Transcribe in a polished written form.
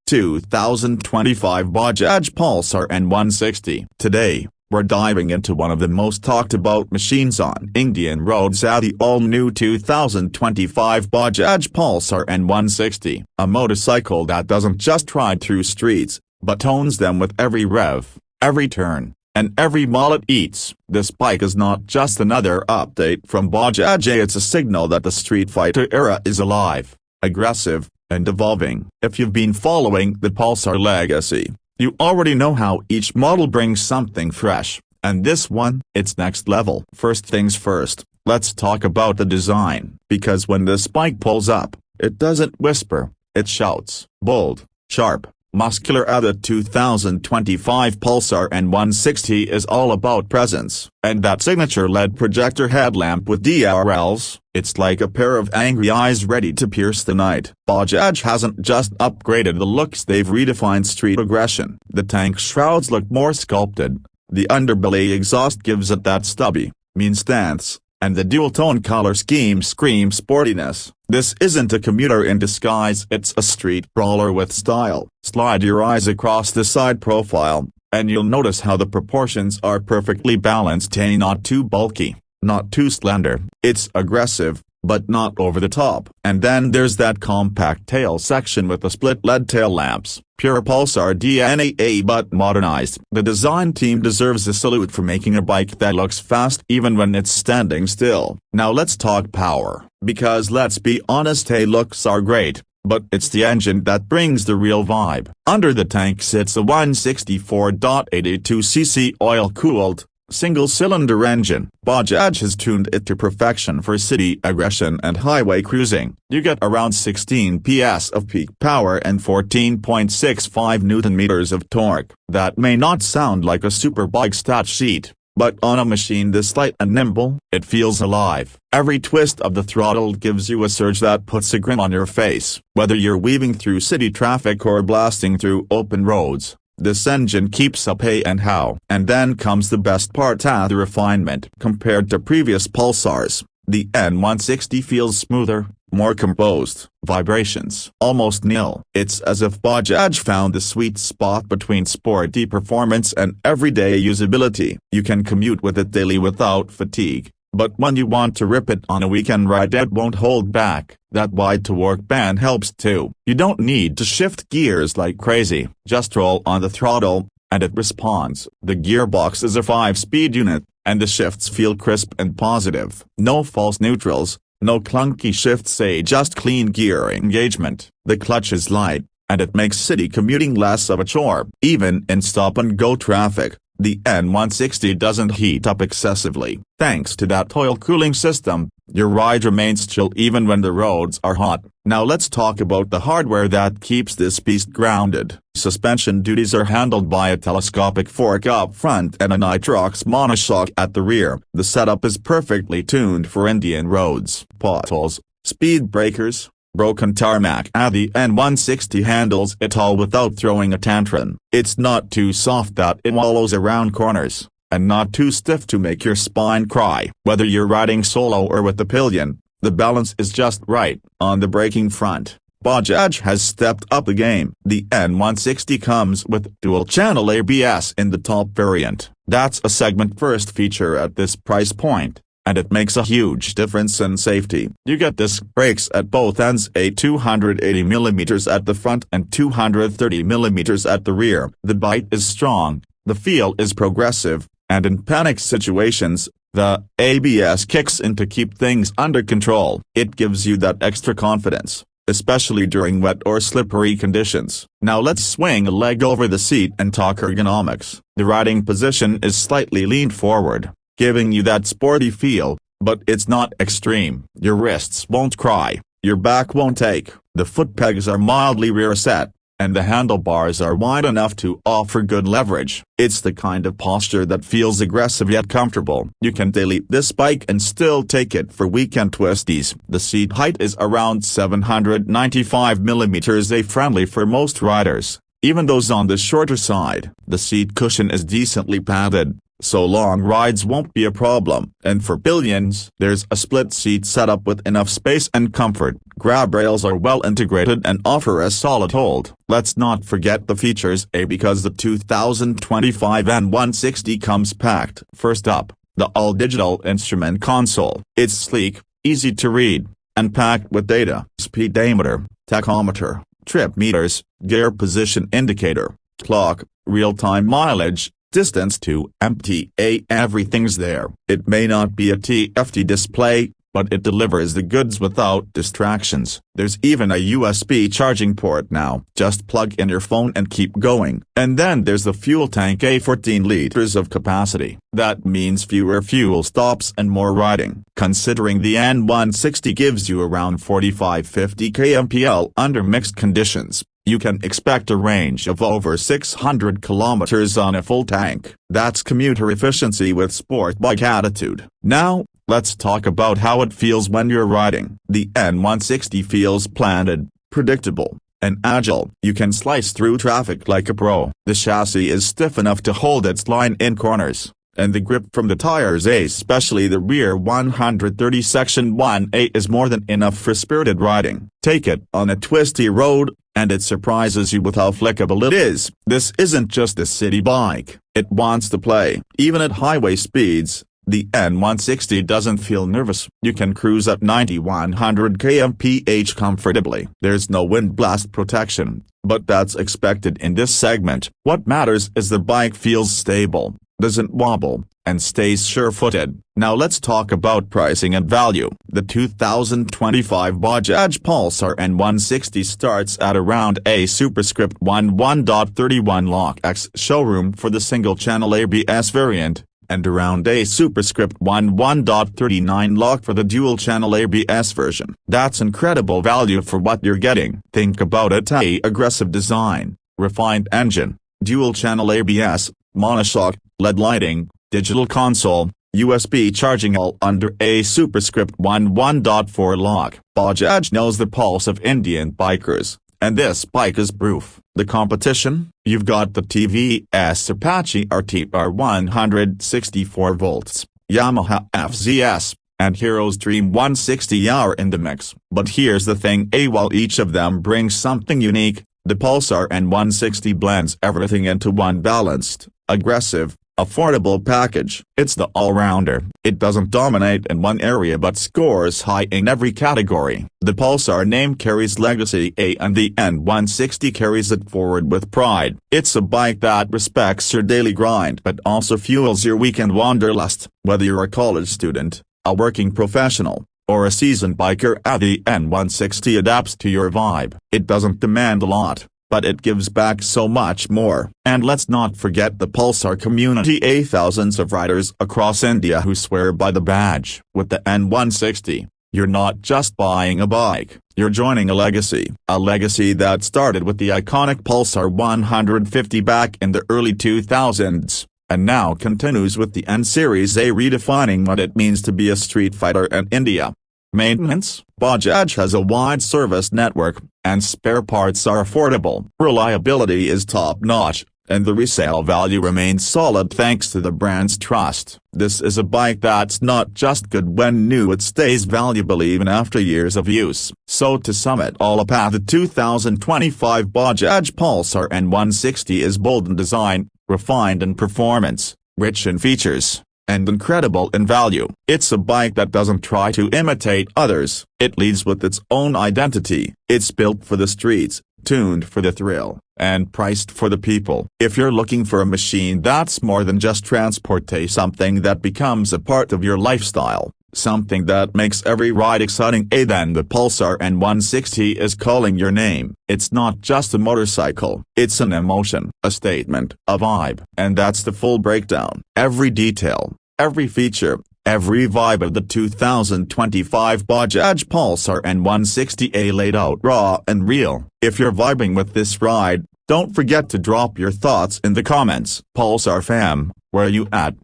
2025 Bajaj Pulsar N160. Today, we're diving into one of the most talked about machines on Indian roads, the all-new 2025 Bajaj Pulsar N160. A motorcycle that doesn't just ride through streets, but owns them with every rev, every turn, and every mile it eats. This bike is not just another update from Bajaj, it's a signal that the streetfighter era is alive, aggressive, and evolving. If you've been following the Pulsar legacy, you already know how each model brings something fresh, and this one, it's next level. First things first, let's talk about the design, because when this bike pulls up, it doesn't whisper, it shouts. Bold, sharp, muscular. The 2025 Pulsar N160 is all about presence, and that signature LED projector headlamp with DRLs, it's like a pair of angry eyes ready to pierce the night. Bajaj hasn't just upgraded the looks, they've redefined street aggression. The tank shrouds look more sculpted, the underbelly exhaust gives it that stubby, mean stance, and the dual-tone color scheme screams sportiness. This isn't a commuter in disguise, it's a street brawler with style. Slide your eyes across the side profile, and you'll notice how the proportions are perfectly balanced. Not too bulky, not too slender. It's aggressive, but not over the top. And then there's that compact tail section with the split LED tail lamps. Pure Pulsar DNA but modernized. The design team deserves a salute for making a bike that looks fast even when it's standing still. Now let's talk power, because let's be honest, looks are great, but it's the engine that brings the real vibe. Under the tank sits a 164.82cc oil-cooled, single-cylinder engine. Bajaj has tuned it to perfection for city aggression and highway cruising. You get around 16 PS of peak power and 14.65 Nm of torque. That may not sound like a superbike stat sheet, but on a machine this light and nimble, it feels alive. Every twist of the throttle gives you a surge that puts a grin on your face. Whether you're weaving through city traffic or blasting through open roads, this engine keeps up and how. And then comes the best part, the refinement. Compared to previous Pulsars, the N160 feels smoother, more composed. Vibrations almost nil. It's as if Bajaj found the sweet spot between sporty performance and everyday usability. You can commute with it daily without fatigue, but when you want to rip it on a weekend ride, it won't hold back. That ride-to-work band helps too. You don't need to shift gears like crazy. Just roll on the throttle, and it responds. The gearbox is a 5-speed unit, and the shifts feel crisp and positive. No false neutrals, no clunky shifts, just clean gear engagement. The clutch is light, and it makes city commuting less of a chore. Even in stop-and-go traffic, the N160 doesn't heat up excessively. Thanks to that oil cooling system, your ride remains chill even when the roads are hot. Now let's talk about the hardware that keeps this beast grounded. Suspension duties are handled by a telescopic fork up front and a nitrox monoshock at the rear. The setup is perfectly tuned for Indian roads. Potholes, speed breakers, broken tarmac. The N160 handles it all without throwing a tantrum. It's not too soft that it wallows around corners, and not too stiff to make your spine cry. Whether you're riding solo or with the pillion, the balance is just right. On the braking front, Bajaj has stepped up the game. The N160 comes with dual-channel ABS in the top variant. That's a segment-first feature at this price point, and it makes a huge difference in safety. You get disc brakes at both ends, a 280mm at the front and 230mm at the rear. The bite is strong, the feel is progressive, and in panic situations, the ABS kicks in to keep things under control. It gives you that extra confidence, especially during wet or slippery conditions. Now let's swing a leg over the seat and talk ergonomics. The riding position is slightly leaned forward, giving you that sporty feel, but it's not extreme. Your wrists won't cry, your back won't ache, the foot pegs are mildly rear set, and the handlebars are wide enough to offer good leverage. It's the kind of posture that feels aggressive yet comfortable. You can delete this bike and still take it for weekend twisties. The seat height is around 795mm, friendly for most riders, even those on the shorter side. The seat cushion is decently padded, so long rides won't be a problem. And for billions, there's a split seat setup with enough space and comfort. Grab rails are well integrated and offer a solid hold. Let's not forget the features because the 2025 N160 comes packed. First up, the all-digital instrument console. It's sleek, easy to read, and packed with data. Speedometer, tachometer, trip meters, gear position indicator, clock, real-time mileage, distance to MTA, everything's there. It may not be a TFT display, but it delivers the goods without distractions. There's even a USB charging port now. Just plug in your phone and keep going. And then there's the fuel tank, 14 liters of capacity. That means fewer fuel stops and more riding. Considering the N160 gives you around 45-50 kmpl under mixed conditions, you can expect a range of over 600 kilometers on a full tank. That's commuter efficiency with sport bike attitude. Now, let's talk about how it feels when you're riding. The N160 feels planted, predictable, and agile. You can slice through traffic like a pro. The chassis is stiff enough to hold its line in corners, and the grip from the tires, especially the rear 130 section 1/8, is more than enough for spirited riding. Take it on a twisty road, and it surprises you with how flickable it is. This isn't just a city bike, it wants to play. Even at highway speeds, the N160 doesn't feel nervous. You can cruise at 90-100 kmph comfortably. There's no wind blast protection, but that's expected in this segment. What matters is the bike feels stable, doesn't wobble, and stays sure-footed. Now let's talk about pricing and value. The 2025 Bajaj Pulsar N160 starts at around a superscript 1.31 lakh ex showroom for the single-channel ABS variant, and around a superscript 1.39 lakh for the dual-channel ABS version. That's incredible value for what you're getting. Think about it: a aggressive design, refined engine, dual-channel ABS, monoshock, LED lighting, digital console, USB charging, all under a superscript 1.4 lakh. Bajaj knows the pulse of Indian bikers, and this bike is proof. The competition? You've got the TVS Apache RTR 164 volts, Yamaha FZS, and Hero's Dream 160R in the mix. But here's the thing: while each of them brings something unique, the Pulsar N160 blends everything into one balanced, aggressive, affordable package. It's the all-rounder. It doesn't dominate in one area but scores high in every category. The Pulsar name carries legacy, and the N160 carries it forward with pride. It's a bike that respects your daily grind but also fuels your weekend wanderlust. Whether you're a college student, a working professional, or a seasoned biker, the N160 adapts to your vibe. It doesn't demand a lot, but it gives back so much more. And let's not forget the Pulsar community, thousands of riders across India who swear by the badge. With the N160, you're not just buying a bike, you're joining a legacy. A legacy that started with the iconic Pulsar 150 back in the early 2000s, and now continues with the N-Series, redefining what it means to be a street fighter in India. Maintenance? Bajaj has a wide service network, and spare parts are affordable. Reliability is top-notch, and the resale value remains solid thanks to the brand's trust. This is a bike that's not just good when new, it stays valuable even after years of use. So to sum it all up, the 2025 Bajaj Pulsar N160 is bold in design, refined in performance, rich in features, and incredible in value. It's a bike that doesn't try to imitate others. It leads with its own identity. It's built for the streets, tuned for the thrill, and priced for the people. If you're looking for a machine that's more than just transport, something that becomes a part of your lifestyle, something that makes every ride exciting, then the Pulsar N160 is calling your name. It's not just a motorcycle, it's an emotion, a statement, a vibe. And that's the full breakdown. Every detail, every feature, every vibe of the 2025 Bajaj Pulsar N160 laid out raw and real. If you're vibing with this ride, don't forget to drop your thoughts in the comments. Pulsar fam, where you at?